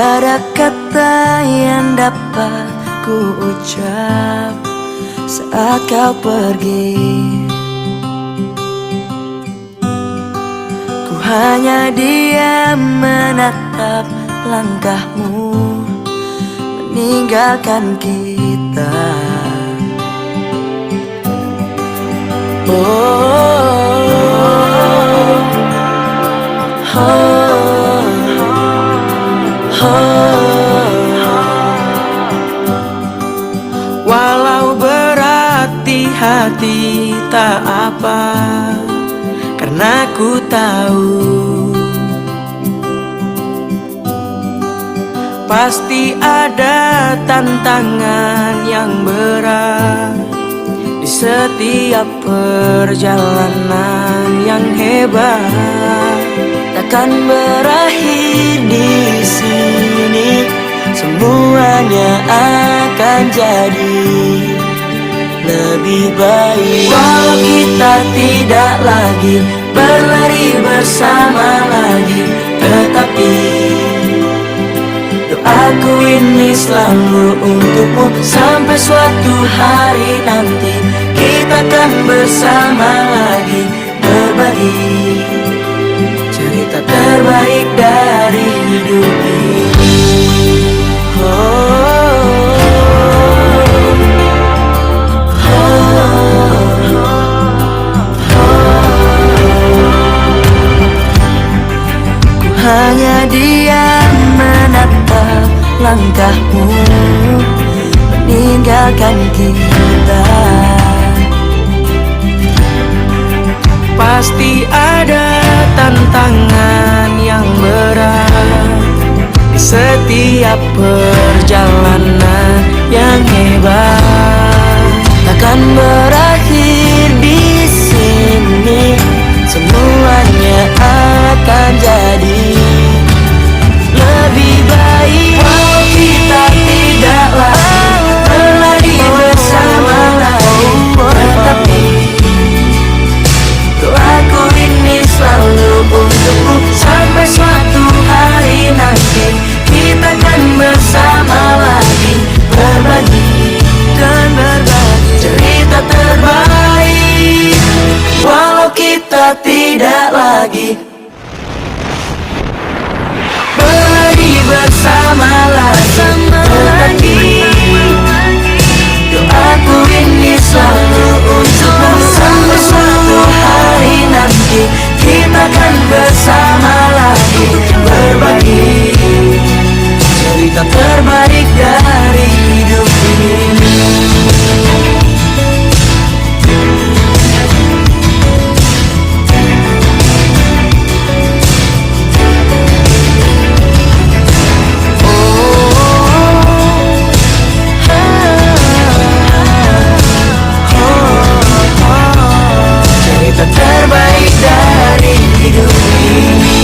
Tiada kata yang dapat ku ucap saat kau pergi. Ku hanya diam menatap langkahmu meninggalkan kita. Oh, oh, oh, oh. Walau berat di hati tak apa, karena ku tahu pasti ada tantangan yang berat di setiap perjalanan yang hebat. Takkan berakhir di sini, semuanya akan jadi lebih baik. Walau kita tidak lagi berlari bersama lagi, tetapi doaku ini selalu untukmu. Sampai suatu hari nanti kita akan bersama lagi, berbagi cerita terbaik dari hidup ini. Oh, oh, oh, ku hanya diam menatap langkahmu meninggalkan kita. Pasti ada tantangan yang berat di setiap perjalanan yang hebat. Takkan berakhir di sini, semuanya akan jadi lebih baik. Walau kita tidak lagi berlari bersama lagi, tetapi doaku ini selalu untukmu. Sampai suatu hari nanti kita akan bersama lagi, berbagi dan berbagi cerita terbaik. Walau kita tidak lagi berlari bersama lagi, tetapi doaku ini selalu untukmu. Sampai suatu hari nanti kita akan bersama lagi, berbagi cerita terbaik dari hidup ini. Cerita terbaik dari hidup ini.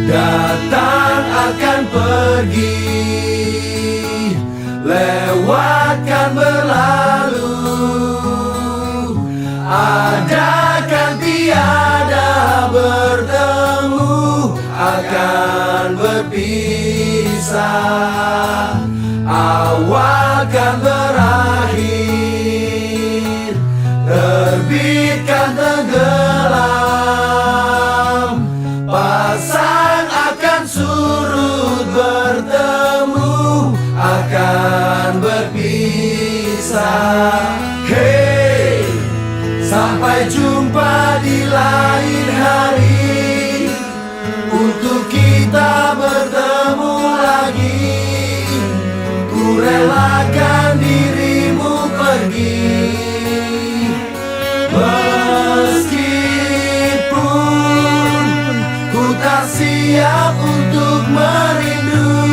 Datang akan pergi, lewatkan berlalu, ada kan tiada bertemu, akan berpisah. Awal kan berakhir, terbitkan tenggelam, pasang akan surut, bertemu akan berpisah. Hey, sampai jumpa di lain hari, untuk kita bertemu lagi. Ku relakan dirimu pergi, meskipun ku tak siap untuk merindu,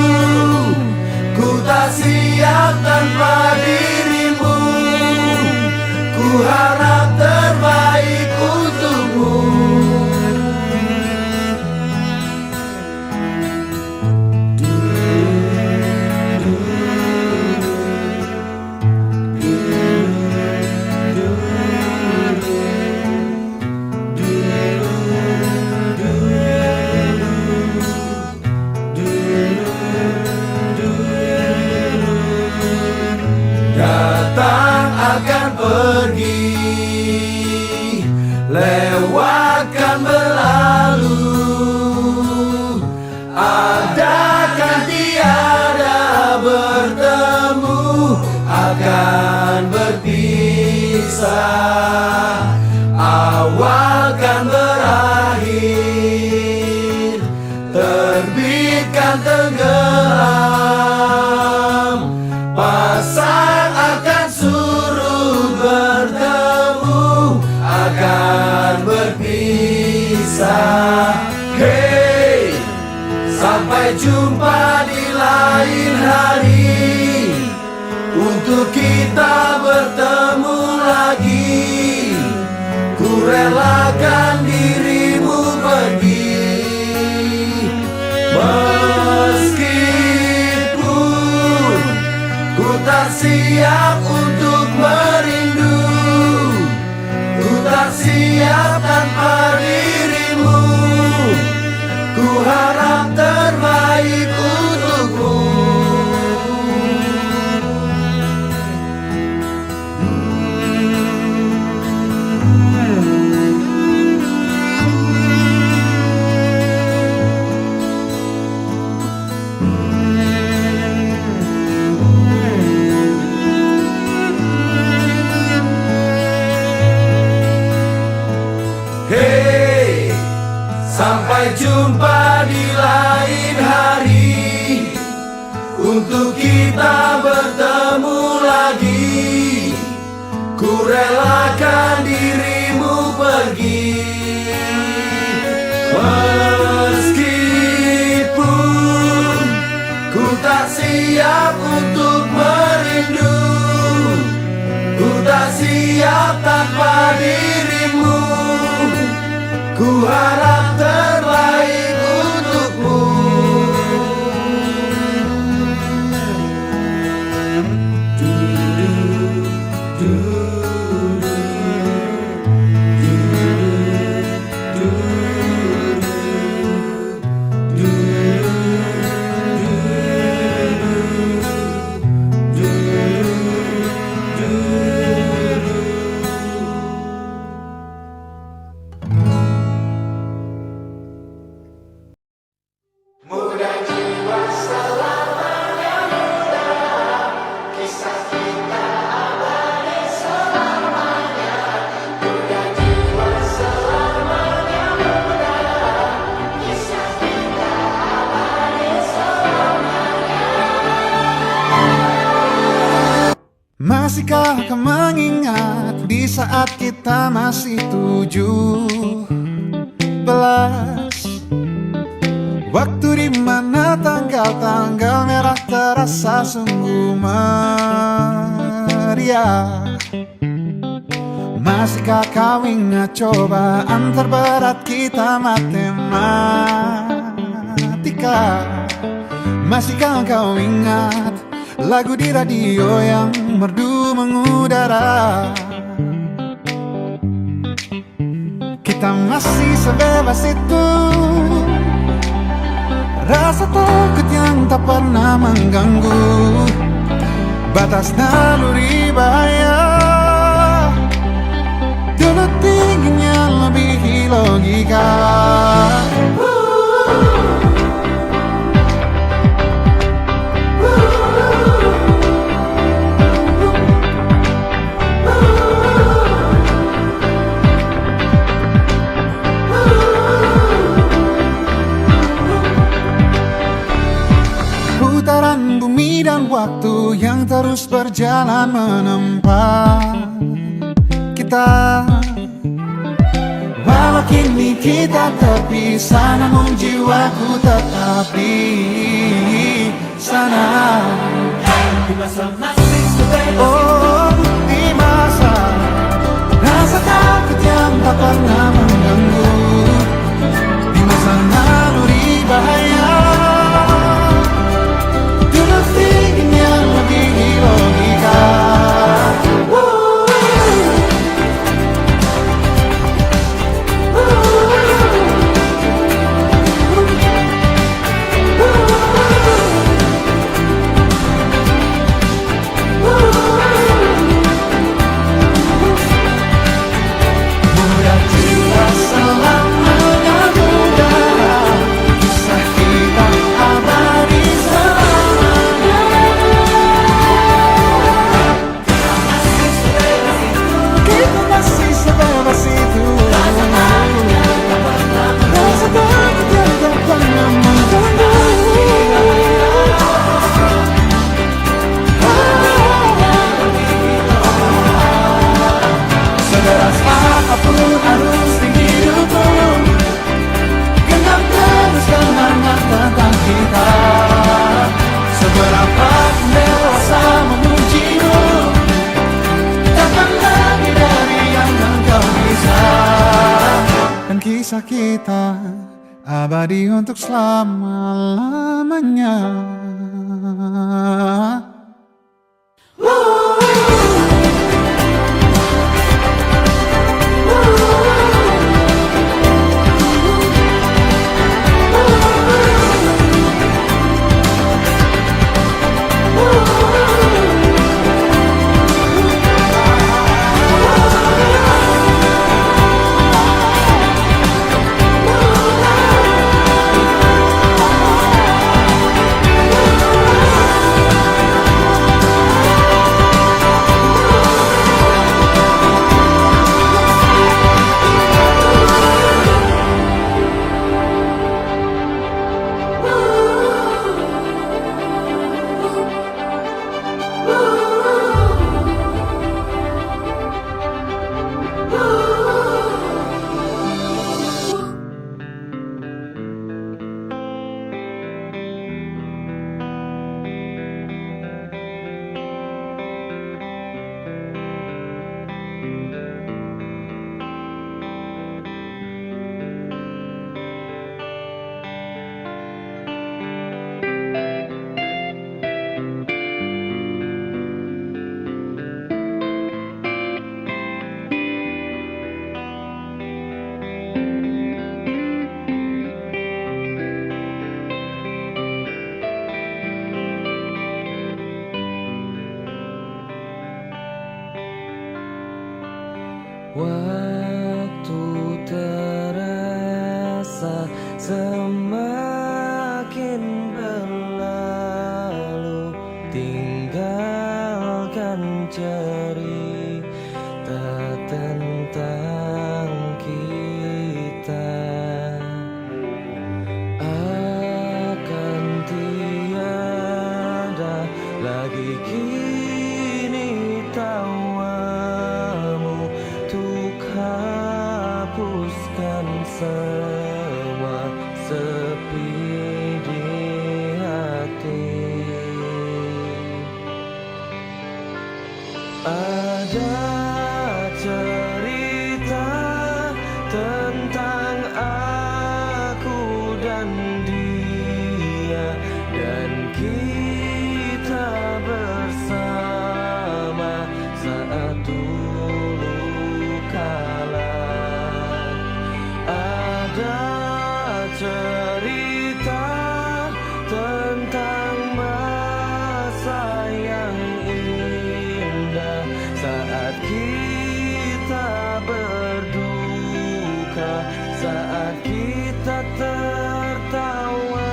ku tak siap tanpa dirimu. Ku harap terbaik Awal kan berakhir, terbit kan tenggelam, pasang akan surut, bertemu akan berpisah. Hey, sampai jumpa di lain hari, untuk kita bertemu lagi. Ku relakan dirimu pergi, meskipun ku tak siap untuk merindu. Ku tak siap tanpa dirimu. Ku harap terbaik untukmu. Hey, sampai jumpa di lain hari, untuk kita bertemu lagi. Ku relakan dirimu pergi, meskipun ku tak siap untuk merindu. Ku tak siap tanpa dirimu. Ku harap terbaik untukmu. Masihkah kau mengingat di saat kita masih 17? Waktu di mana tanggal-tanggal merah terasa sungguh meriah. Masihkah kau ingat cobaan terberat kita matematika? Masihkah kau ingat lagu di radio yang merdu mengudara? Kita masih sebebas itu, rasa takut yang tak pernah mengganggu batas naluri bahaya. Dulu tingginya lebihi logika. Putaran bumi dan waktu yang terus berjalan menempa kita. Walau kini kita terpisah, namun jiwaku tetap di sana. Oh, di masa rasa takut yang tak pernah mengganggu, di masa naluri bahaya. Dulu tingginya lebihi logika. Mudah jiwa Akan kisah kita abadi untuk selama-lamanya. Waktu terasa semakin berlalu, tinggalkan cerita tentang kita. Akan tiada lagi kini tawamu untuk hapuskan semua sepi di hati. Ada cerita tentang aku dan dia, dan kita bersama saat dulu kala. Ada cerita tentang masa yang indah saat kita berduka, saat kita tertawa.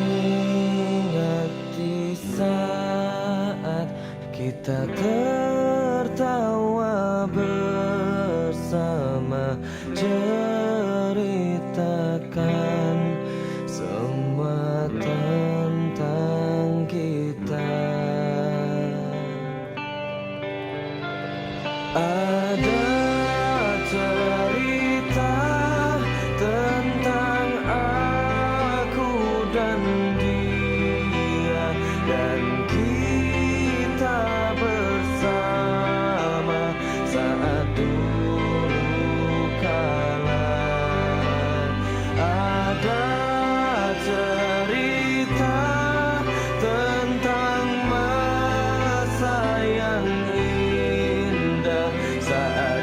Teringat di saat kita tertawa bersama, ceritakan semua tentang kita. Ada cerita tentang aku dan dia, dan kita bersama saat dulu kala. Ada cerita tentang masa yang indah saat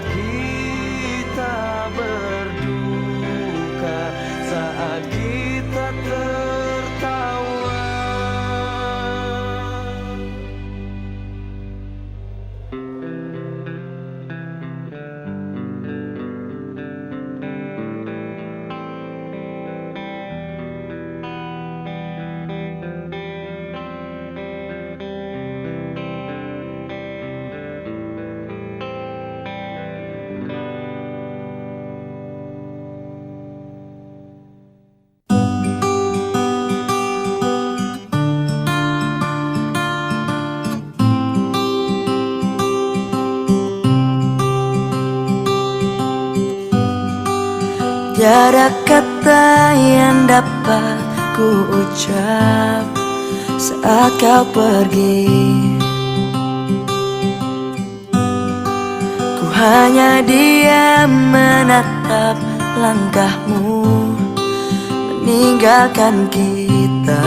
Tiada kata yang dapat ku ucap saat kau pergi. Ku hanya diam menatap langkahmu meninggalkan kita.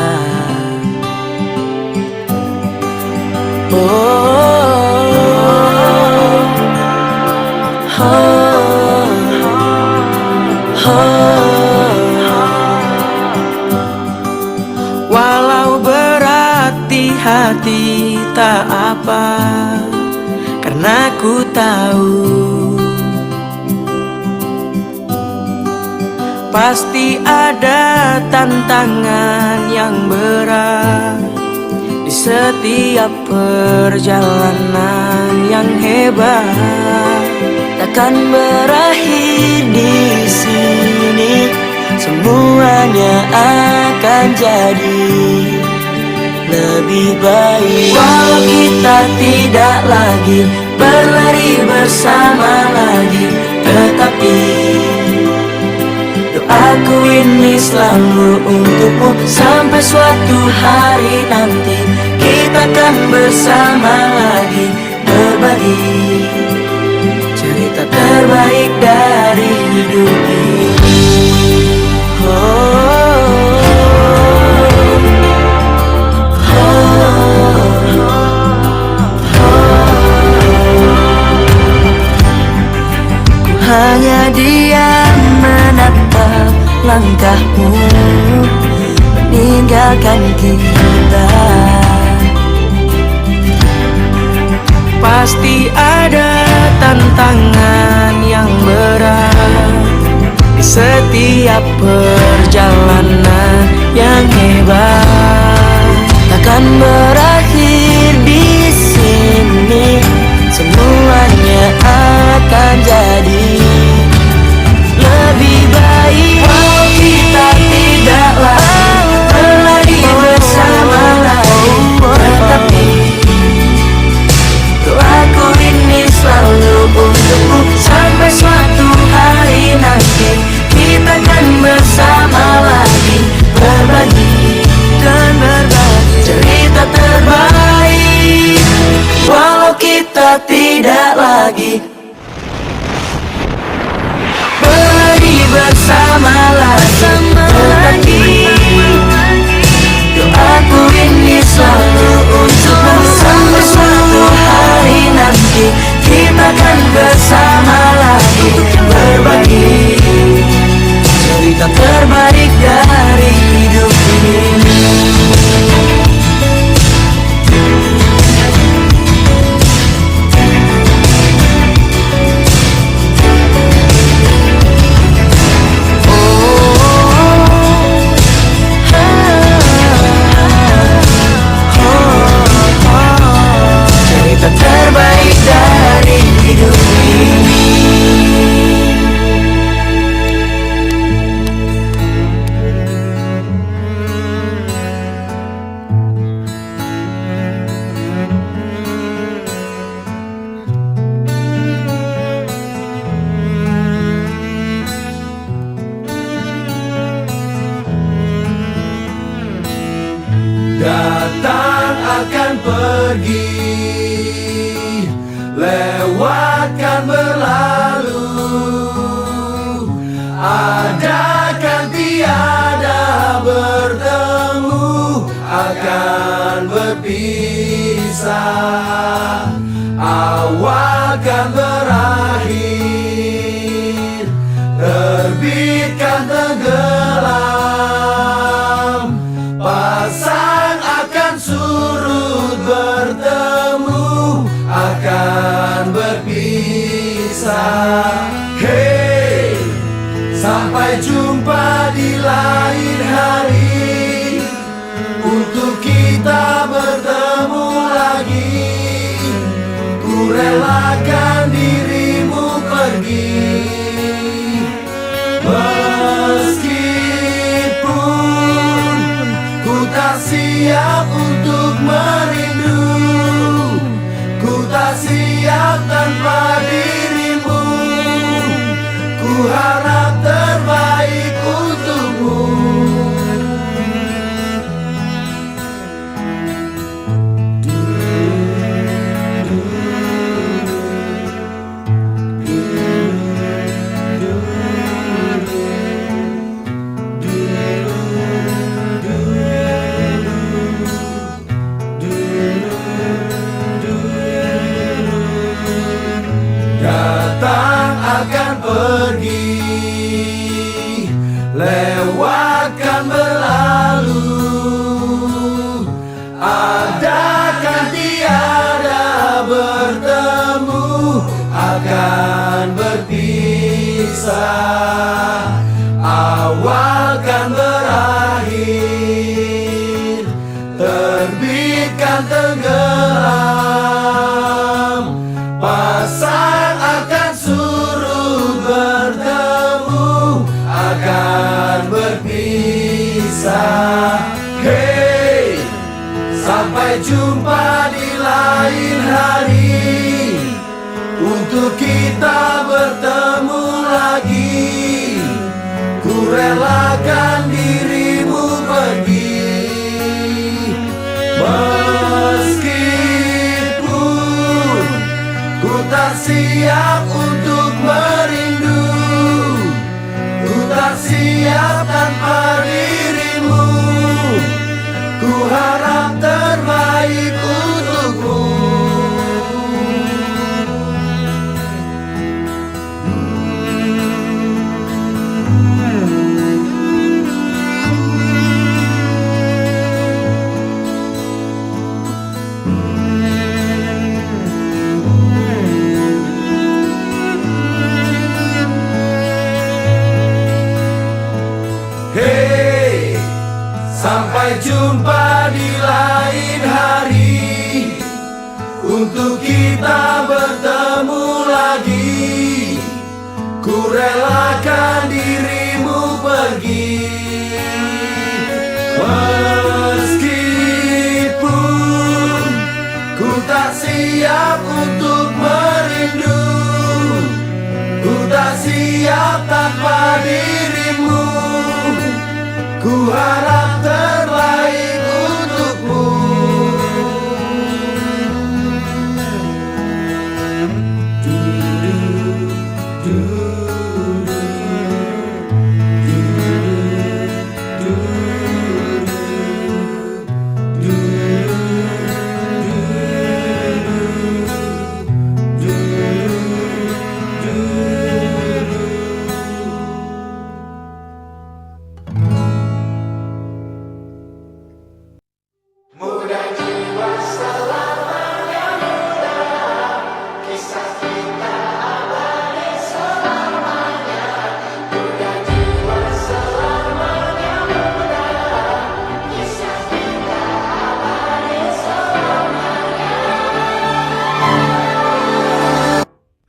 Walau berat di hati tak apa, karena ku tahu pasti ada tantangan yang berat di setiap perjalanan yang hebat. Takkan berakhir di sini, semuanya akan jadi lebih baik. Walau kita tidak lagi berlari bersama lagi, tetapi doaku ini selalu untukmu. Sampai suatu hari nanti kita akan bersama lagi, berbagi cerita terbaik dari hidup ini. Ku hanya diam menatap langkahmu meninggalkan kita. Pasti ada tantangan yang berat di setiap perjalanan yang hebat. Takkan berakhir di sini, semuanya akan jadi lebih baik. Walau kita tidak lagi berlari bersama lagi, tetapi doaku ini selalu untukmu. Sampai suatu hari nanti kita akan bersama lagi, berbagi dan berbagi cerita terbaik. Walau kita tidak lagi berlari bersama lagi, tetapi doaku ini selalu untukmu. Sampai suatu hari nanti kita akan bersama lagi, berbagi cerita terbaik dari hidup ini. Cerita terbaik dari hidup ini. Datang akan pergi, lewatkan berlalu, ada kan tiada bertemu, akan berpisah, awal kan berakhir, terbitkan tenggelam, pasang akan surut bertemu, akan berpisah. Hey, sampai jumpa di lain hari, untuk kita bertemu lagi. Ku relakan dirimu pergi, meskipun ku tak siap untuk merindu, ku tak siap tanpa dirimu. Ku harap terbaik. pergi, lewatkan berlalu. Adakan tiada bertemu, akan berpisah. Awal kan berakhir, terbitkan tenggelam. Pasang akan surut bertemu, akan berpisah. Hey, sampai jumpa di lain hari, untuk kita bertemu lagi. Ku relakan dirimu pergi, meskipun ku tak siap untuk merindu. Ku tak siap tanpa dirimu. Ku harap terbaik untukmu. Hey, sampai jumpa di lain hari, untuk kita bertemu lagi. Ku relakan dirimu pergi, meskipun ku tak siap untuk merindu. Ku tak siap tanpa dirimu. Ku harap terbaik untukmu.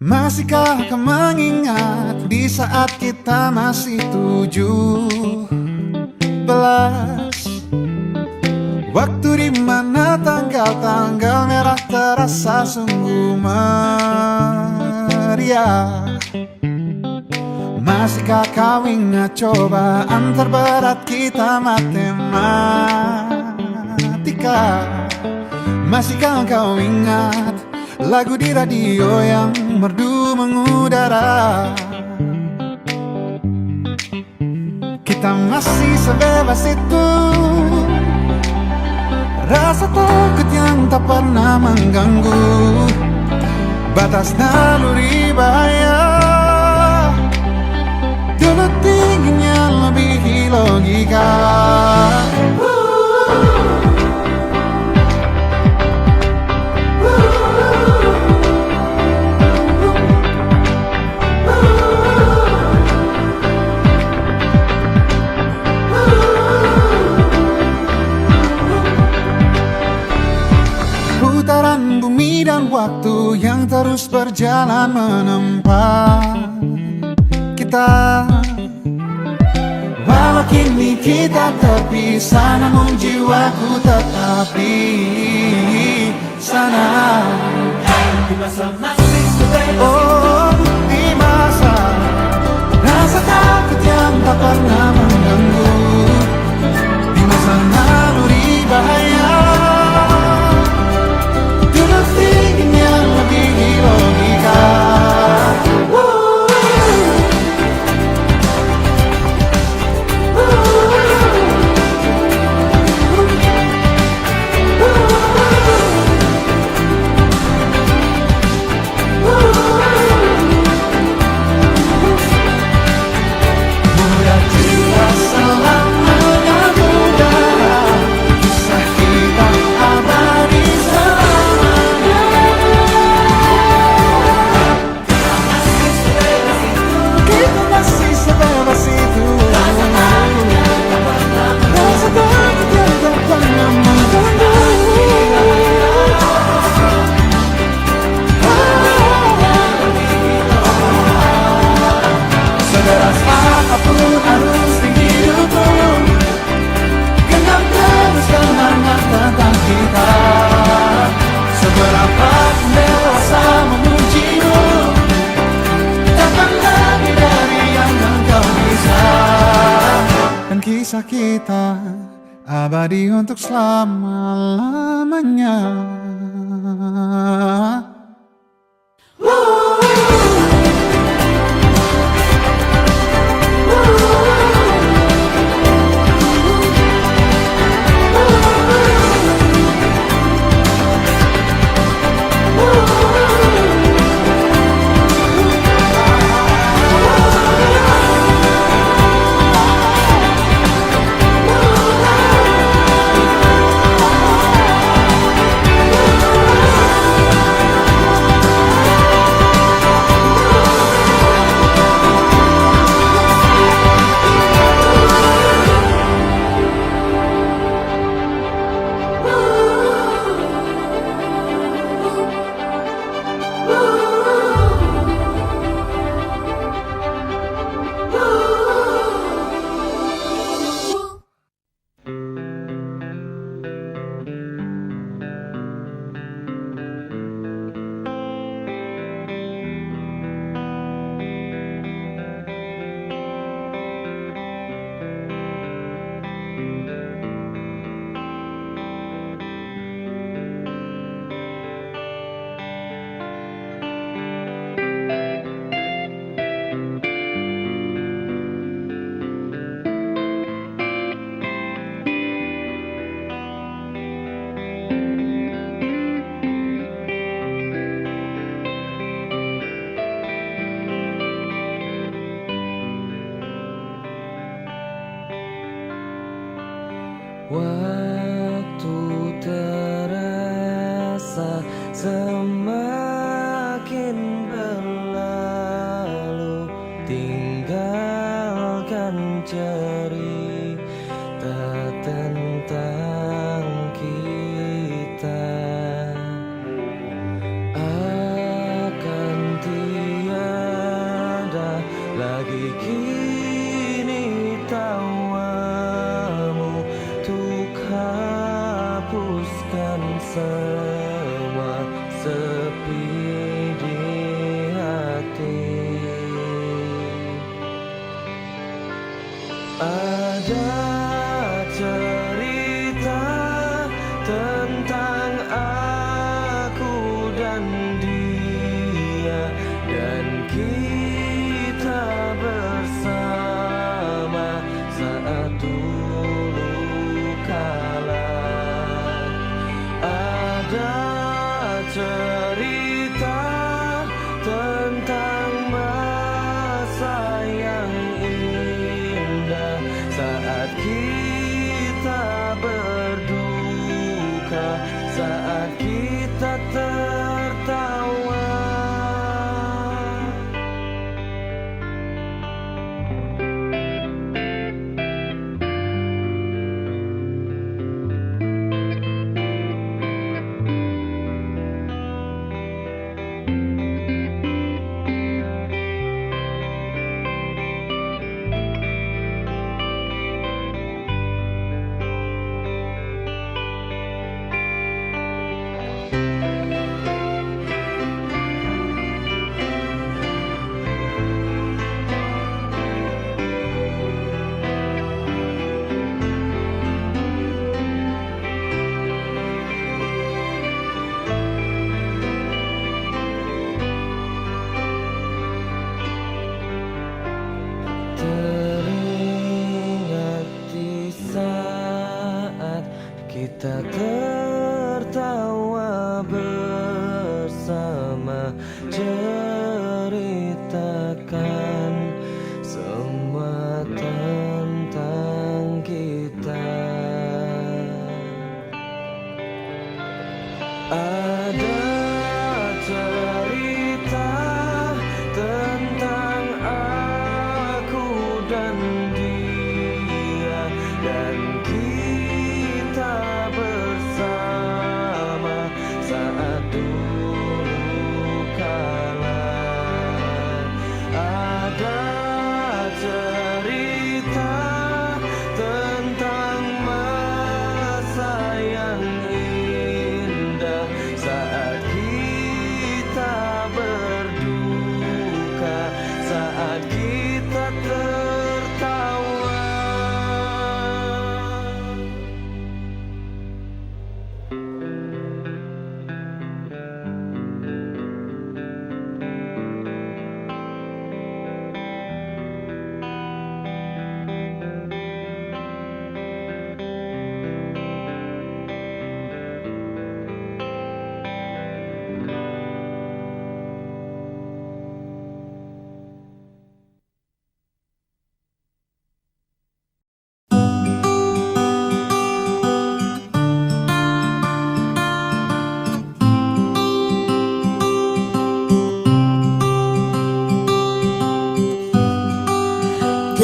Masihkah kau mengingat di saat kita masih 17? Waktu di mana tanggal-tanggal merah terasa sungguh meriah. Masihkah kau ingat cobaan terberat kita matematika? Masihkah kau ingat lagu di radio yang merdu mengudara? Kita masih sebebas itu, rasa takut yang tak pernah mengganggu batas naluri bahaya. Dulu tingginya lebihi logika. Putaran bumi dan waktu yang terus berjalan menempa kita. Walau kini kita terpisah, namun jiwaku tetap di sana. Oh, di masa rasa takut yang tak pernah mengganggu, di masa naluri bahaya. kisah kita abadi untuk selama-lamanya. Waktu terasa semakin berlalu, tinggalkan cerita tentang kita. Akan tiada lagi kini tawamu untuk hapuskan semua sepi di hati. Ada cerita tentang aku dan dia, dan kita bersama saat dulu kala. Ada cerita tentang masa yang indah saat kita berduka, saat kita tertawa.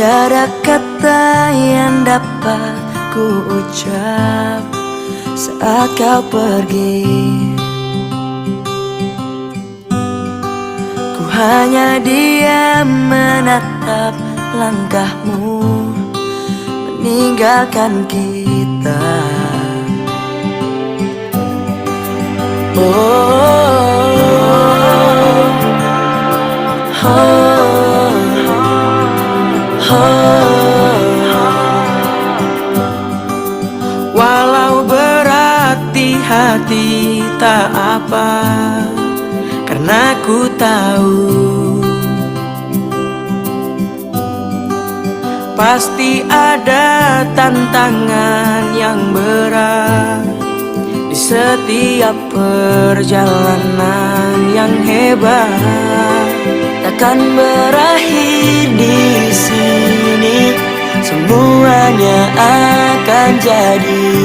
Tiada kata yang dapat ku ucap saat kau pergi. Ku hanya diam menatap langkahmu meninggalkan kita. Walau berat di hati tak apa, karena ku tahu pasti ada tantangan yang berat di setiap perjalanan yang hebat. Takkan berakhir di sini, semuanya akan jadi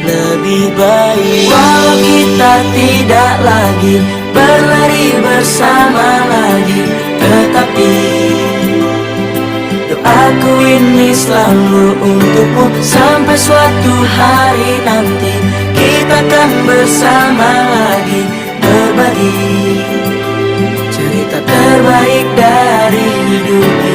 lebih baik. Walau kita tidak lagi berlari bersama lagi, tetapi doaku ini selalu untukmu. Sampai suatu hari nanti kita akan bersama lagi, berbagi cerita terbaik dari hidup ini.